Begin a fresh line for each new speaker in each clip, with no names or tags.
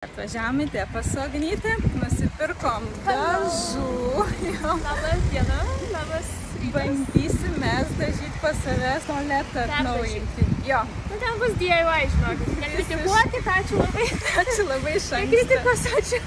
Atvažiavome pas Agnytę, nusipirkom dažų.
Labas diena, labas.
Bandysim mes dažyti pas savęs tualetą atnaujinti. Jo.
Nu ten bus DIY, žinokit. Nekritikuokit, ačiū labai.
Ačiū labai iš anksto.
Nekritikos, ačiū.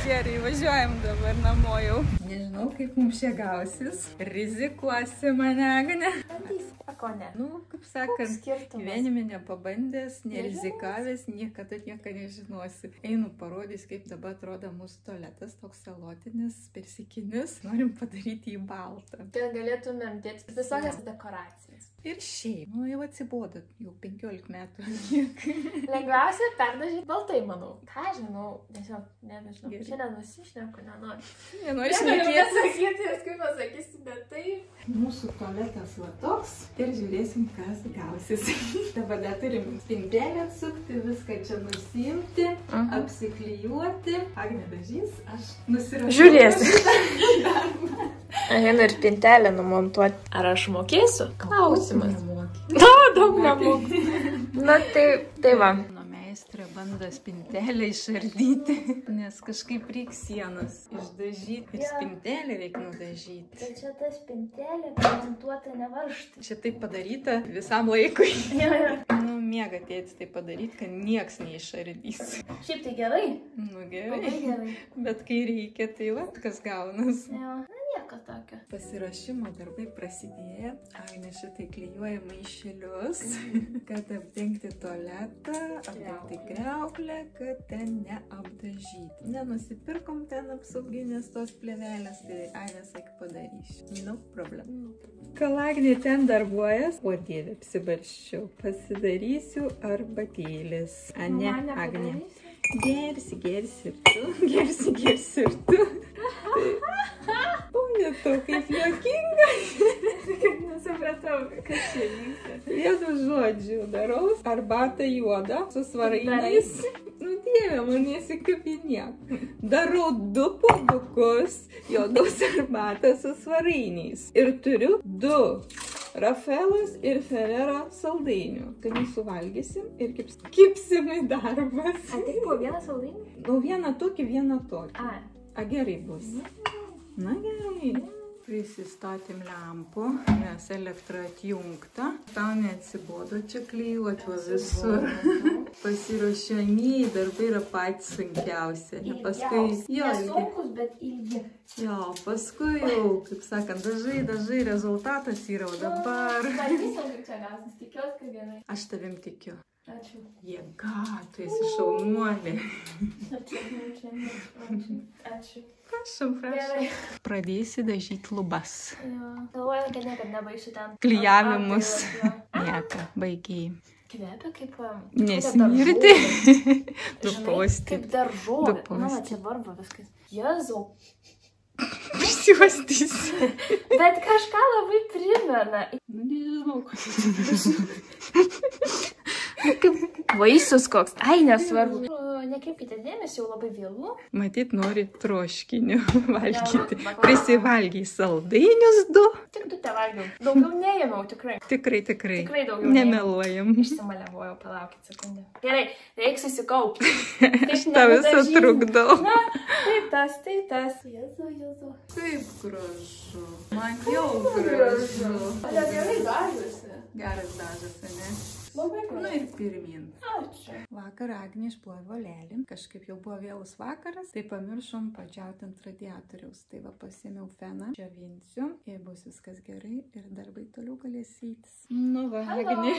Gerai, važiuojam dabar namo jau. Nežinau, kaip mums čia gausis. Rizikuosi mane, Agne.
Bandys, ko ne?
Nu, kaip sakant, gyvenime nepabandęs, nerizikavęs, niekada nieko nežinosi. Einu parodys, kaip dabar atrodo mūsų tualetas, toks salotinis, persikinis. Norim padaryti jį baltą.
Kad galėtumėm dėti visokias dekoracijas.
Ir šiaip, nu jau atsibodo, jau 15 metų.
Lengviausia perdažyti baltai, manau. Ką žinau, tiesiog, nebežinau. Šiandien nusišneku, nenoriu.
Nenoriu šnekėti.
Kaip pasakysiu, bet taip.
Mūsų tualetas va toks ir žiūrėsim, kas gausis. Dabar dar turim spintelę atsukti, viską čia nusiimti, apsiklijuoti. Agne dažys, aš nusirašau.
Žiūrėsi. Eina ir spintelę numontuoti. Ar aš mokėsiu? Klausimas. Daug nemoku. Na tai va.
Meistrė bando spintelę išardyti, nes kažkaip reikia sienas išdažyti ir spintelę reikia nudažyti.
Tai čia ta spintelė pamontuota ne varžtai.
Čia taip padaryta visam laikui.
Jo.
Nu, mėga tėtis tai padaryti, kad nieks neišardys.
Šiaip tai gerai.
Nu gerai.
Labai gerai.
Bet kai reikia, tai va, kas gaunas.
Jo. Nieko tokio.
Pasiruošimo darbai prasidėjo. Agne šitai klijuoja maišelius, kad apdengti tualetą, apdengti kriauklę, kad ten neapdažyti. Nenusipirkom ten apsauginės tos plėvelės, tai Agne sakė padarysiu. No problem. Kol Agnė ten darbuojas, o dieve, apsibarščiau, pasidarysiu arbatėlis. Ane, Agnė. Gersi ir tu. Netau, kaip juokinga.
Nesupratau, kas čia vyksta.
Vienu žodžiu darau arbatą juodą su svarainiais. Nu dieve, man nesikabinėk. Darau 2 puodukus juodos arbatos su svarainiais. Ir turiu 2 Rafaelas ir Ferrera saldainių. Kai mūsų valgysim ir kipsim į darbas.
A tik po vieną saldainį?
Nu, vieną tokį. A, gerai bus. Na gerai. Prisistatėm lempų, nes elektra atjungta. Tau neatsibodo čia klijuoti visur. Pasiruošiamieji darbai yra patys sunkiausia.
Nesunkus, bet ilgi.
Jo, paskui jau, kaip sakant, dažai rezultatas yra, o dabar...
Bandysim, kaip čia gausis, tikiuosi, kad gerai.
Aš tavim tikiu.
Ačiū.
Jėga, tu esi šaunuolė.
Ačiū.
Prašom. Pradėsi dažyti lubas.
Jo. Galvoju, kad niekad nebaigsiu ten.
Klijavimus. Nieka, baigiai.
Kvepia kaip...
Nesmirti.
Žinai, kaip daržovė. Mano, čia varva viskas. Jėzau.
Prisiuostysi.
Bet kažką labai primena.
Nu, nežinau.
Kaip vaisius koks. Ai, nesvarbu. Nekreipkite dėmesį, jau labai vėlu.
Matyt, nori troškinių valgyti. Prisivalgiai saldainius 2.
Tik 2 te valgiau. Daugiau neėmiau, tikrai.
Tikrai.
Tikrai daugiau
nemeluojam.
Išsimaliavojau, palaukit sekundę. Gerai, reiks susikaupti.
Aš tau visą trukdau.
Na, tai tas. Jėzu.
Kaip gražu. Man jau gražu.
Ale gerai dažusi.
Geras dažas, ne?
Labai gražu.
Nu ir pirmin.
Ačiū.
Vakar Agnė išplovė volelį. Kažkaip jau buvo vėlus vakaras, tai pamiršom padžiauti ant radiatoriaus. Tai va pasėmiau feną, džiovinsiu ir bus viskas gerai ir darbai toliau galės eitis. Nu va, Agnė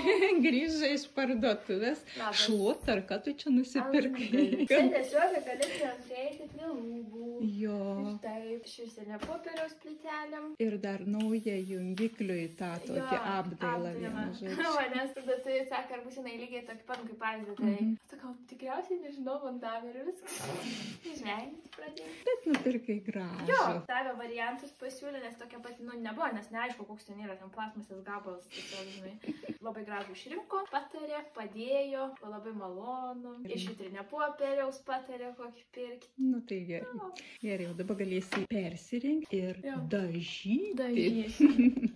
grįžo iš parduotuvės. Šluot, ar ką tu čia nusipirkai?
Tiesiog galėtumėm prieiti prie lubų.
Jo.
Taip, šviesinė popieriaus plytelėm.
Ir dar naują jungiklių į tą tokį apdailą vieną žodžiu.
Nes tada tai sakė, ar būsinai lygiai tokį pat, kaip pavyzdį. Tai sakau, tikriausiai nežinau, man davė ir viskas. Žvengti pradėjau.
Bet nupirkai gražų.
Jo, davė variantus pasiūlė, nes tokia pati, nu, nebuvo, nes neaišku, koks ten yra, ten plasmasės gabalas, tiesiog, žinai, labai gražų išrinko, patarė, padėjo, labai malonu, iš vitrinio popieriaus patarė, kokį pirkti.
Nu, tai gerai. Gerai, o dabar galėsi persirinkti ir dažyti.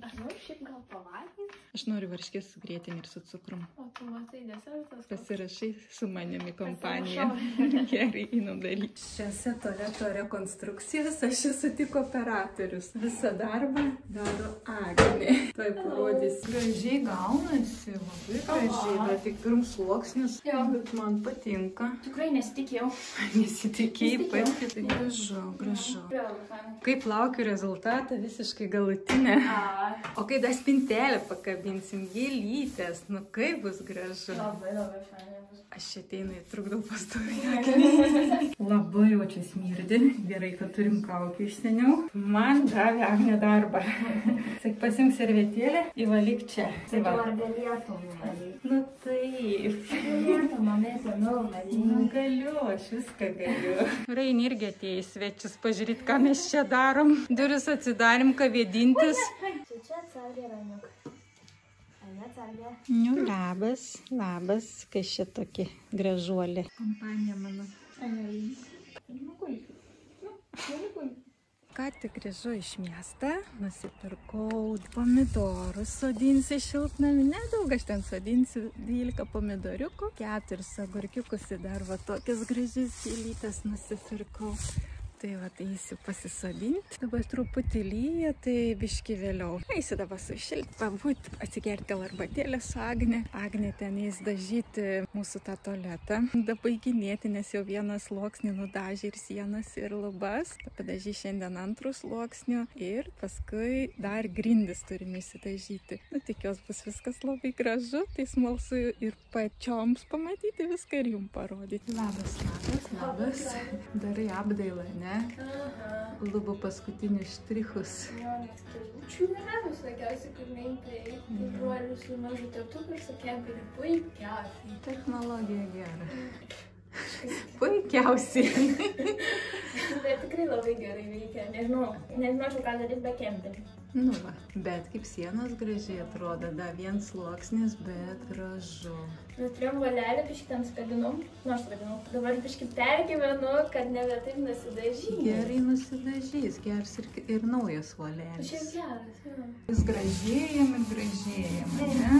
Aš noriu šiaip gal pavalgyti.
Aš noriu varškės su grėtimi ir su cukrum.
O tu matai desertas?
Pasirašai su manimi kompaniją. Gerai, einam daryti. Šiose tualeto rekonstrukcijos aš esu tik operatorius. Visą darbą daro Agnė. Tai parodys. Gražiai gaunasi, labai gražiai, bet tik pirms sluoksnis. Bet man patinka.
Tikrai nesitikėjau.
Nesitikėjai pati, tai gražu, gražu. Kaip laukiu rezultatą, visiškai galutinę. O kai dar spintelę pakabinsim, gėlytės, nu kaip bus gražu.
Labai, labai fainai bus.
Aš ateinu ir trukdau pastoviai. Labai jau čia smirdi. Gerai, kad turim kaukių iš seniau. Man davė Agnė darbą. Sak, pasimk servetėlę, įvalyk čia.
Ar galėtum nuvalyti?
Nu taip.
Galėtum, mamėtė, nuvalyti.
Nu galiu, aš viską galiu. Rainį irgi atėjo į svečius pažiūrėti, ką mes čia darom. Duris atsidarim, ką vėdintis.
Čia atsargė, Rainiuk. Atsargė.
Nu, labas, labas, kai šitokie gražuolė. Kompanija mano. Ką tik grįžau iš miestą, nusipirkau pomidorus, sodinsiu šiltnamį, nedaug aš ten sodinsiu 12 pomidoriukų, 4 agurkiukus ir dar va tokias gražias gėlytes nusipirkau. Tai va, tai eisiu pasisodinti. Dabar truputį lyja, tai biški vėliau. Eisiu dabar sušilti, pabūti, atsigerti arbatėlę su Agne. Agnė ten eis dažyti mūsų tą tualetą. Dabaiginėti, nes jau vieną sluoksnį nudažė ir sienas, ir lubas. Padažy šiandien antrų sluoksnių. Ir paskui dar grindis turime įsidažyti. Nu, tikiuosi bus viskas labai gražu. Tai smalsu ir pačioms pamatyti viską ir jums parodyti. Labas, labas, labas. Darai apdailą, ne? Lubų paskutinius štrichus.
Jo, nes kėlučių yra visokiausiai, kur neįtai. Brolių su mažu teptuku ir su kemperiu. Puikiausiai.
Technologija gera. Puikiausiai.
Bet tikrai labai gerai veikia. Nežinau, ką daryti be kemperių.
Nu va, bet kaip sienos gražiai atrodo, da viens sluoksnis, bet gražu.
Nu, turėjom volelį, biškį ten sukabinom, nors vadinau. Dabar biškį pergyvenu, kad nebe taip nusidažys.
Gerai nusidažys, gers ir naujas volėlis.
Šiaip geras, jo.
Vis gražėjam ir gražėjam, ne?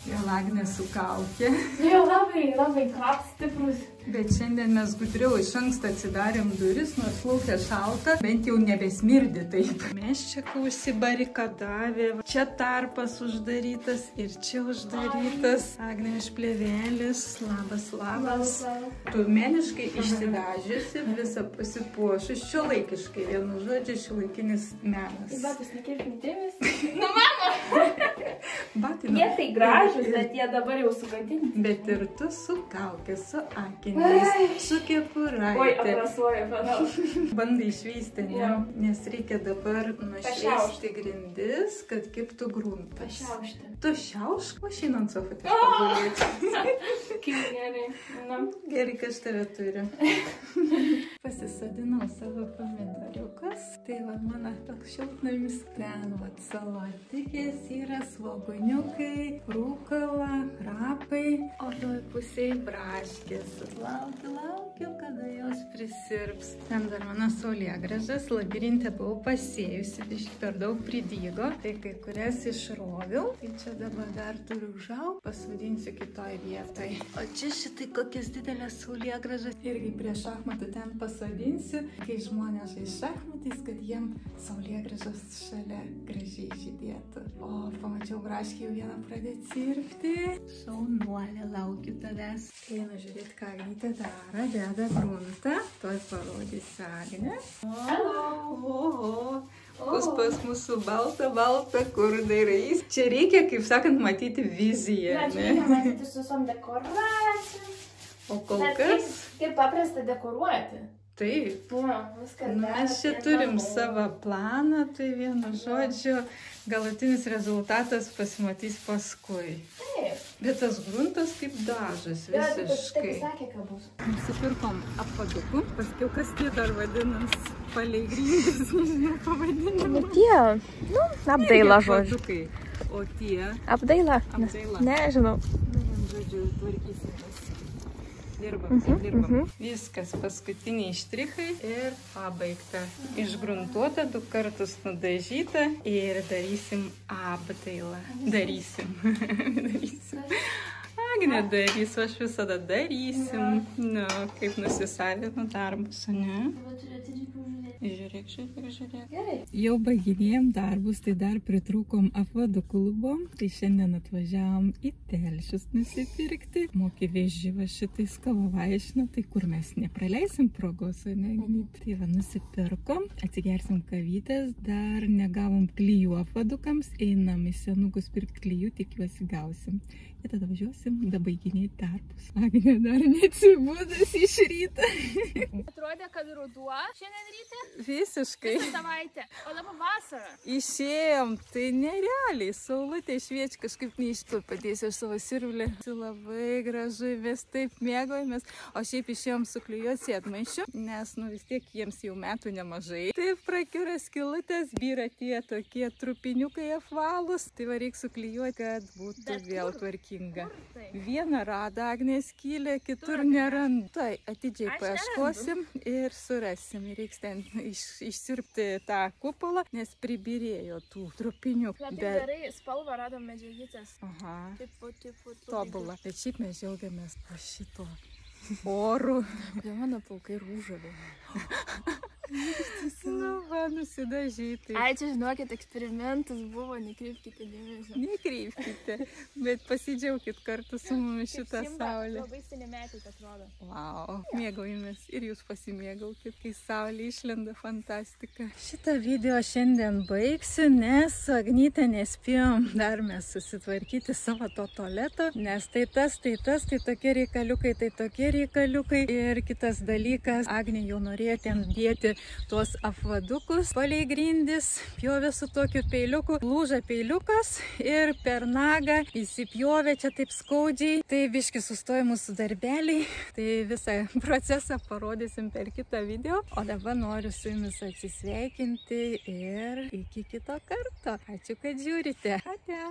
Vėl Agnė sukaukė.
Jo, labai kvapas stiprus.
Bet šiandien mes gudriau iš anksto atsidarėm duris, nors laukia šalta, bent jau nebesmirdi taip. Mes čia užsibarikadavę, čia tarpas uždarytas ir čia uždarytas. Agnė iš plėvelės, labas, labas. Tu meniškai išsidažiusi, visą pasipuošus, šiuolaikiškai, vienu žodžiu, šiuolaikinis menas.
Batus nekirpim dėmesį. Nu, mama!
Batai,
jie tai gražus, bet jie dabar jau sugadinti.
Bet ir tu su kaukė, su akiniais, su kepuraitė.
Oi, atrasuoju, manau.
Bandai išvysti, ne? Nes reikia dabar nušviesti grindis, kad kiptų gruntas.
Pašiaušti.
Tu šiaušk, o šiandien ant sofą tai pagulėti.
Kaip gerai.
Gerai, kad aš tave turiu. Pasisodinau savo pomidoriukas. Tai va, mano toks šiltnamis. Ten va, salatikės yra, svogūniukai, rūkala, krapai. O toj pusėj braškės. Laukiu, kada jos prisirps. Ten dar mano saulėgrąžas. Labirinte buvau pasėjusi, biškį per daug pridygo. Tai kai kurias išroviau. Tai čia dabar dar turiu užaugti, pasodinsiu kitoj vietoj. O čia šitai kokias didelės saulėgrąžas. Irgi prie šachmatų ten pasodinsiu, kai žmonės žais šachmatais, kad jiem saulėgrąžas šalia gražiai žydėtų. O pamačiau braškį jau vieną pradėti cirpti. Šaunuolė, laukiu tavęs. Einu žiūrėti, ką Agnytė daro, deda gruntą. Tuoj parodysiu Agnę. Oho. Pas mūsų balta, kur darais. Čia reikia, kaip sakant, matyti viziją.
Na, čia reikia matyti su visom dekoracijom.
O kol kas?
Kaip paprasta dekoruoti.
Taip.
Viskas
mes čia turim savo planą, tai vienu žodžiu, galutinis rezultatas pasimatys paskui.
Taip.
Bet tas gruntas kaip dažas visiškai.
Taip sakė, ką bus.
Nusipirkom apvadukų, paskiau kas tie dar vadinas palei grindis, nežinau pavadinimą.
Tie, apdaila žodžiu.
O tie?
Apdaila?
Apdaila.
Nežinau.
Žodžiu, tvarkysimės. dirbam. Viskas, paskutiniai štrichai ir pabaigta. Išgruntuota, 2 kartus nudažyta ir darysim apdailą. Darysim. Agnė darys, aš visada darysim. Nu, kaip nusisavinu darbus, ne? Žiūrėk.
Gerai.
Jau baiginėjom darbus, tai dar pritrūkom apvadų klubo. Tai šiandien atvažiavom į Telšius nusipirkti. Mokė veži va šitais kavavaišino, tai kur mes nepraleisim progos, ne? Tai va, nusipirkom, atsigersim kavytės, dar negavom klijų apvadukams, einam į senukus pirkti klijų, tikiuosi gausim. Ir tada važiuosim, dabaiginėti darbus. Agnė dar neatsibūdas iš ryto.
Atrodė, kad ruduo šiandien ryte?
Visiškai.
Savaitė. O dabar vasara.
Išėjom, tai nerealiai, saulutė šviečia, kažkaip neištų, padėsiu aš savo siurblį. Labai gražu, vis taip mėgojamės, o šiaip išėjom suklijuoti sėdmaišių, nes vis tiek jiems jau metų nemažai. Taip prakiura skilutės, byra tie tokie trupiniukai apvalūs, tai va reik suklijuoti, kad būtų vėl tvarkinga. Vieną rado Agnė skylę, kitur nerandu. Tai atidžiai paieškosim ir surasim. Reiks ten išsirpti tą kupolą, nes pribirėjo tų trupinių.
Labai gerai spalvą radom medžiagytės.
Aha,
Tipo.
tobula. Bet šiaip mes džiaugiamės po šito oru.
Kai mano plaukai rūžavė.
Nu, va, nusidažyti.
Ai, čia žinokit, eksperimentas buvo, nekreipkite dėmesio.
Nekreipkite, bet pasidžiaukit kartu su mumis šitą saulę.
Labai senimetis atrodo.
Wow, mėgaujamės ir jūs pasimėgaukit, kai saulė išlenda, fantastika. Šitą video šiandien baigsiu, nes Agnytę nespėjom dar mes susitvarkyti savo to tualeto, nes tai tokie reikaliukai, tai tokie reikaliukai. Ir kitas dalykas, Agnė jau norėjo ten dėti tuos apvadukus palei grindis, pjovė su tokiu peiliuku, lūža peiliukas ir per nagą įsipjovė čia taip skaudžiai. Tai biški sustoja mūsų darbeliai, tai visą procesą parodysim per kitą video. O dabar noriu su jumis atsisveikinti ir iki kito karto. Ačiū, kad žiūrite. Ate.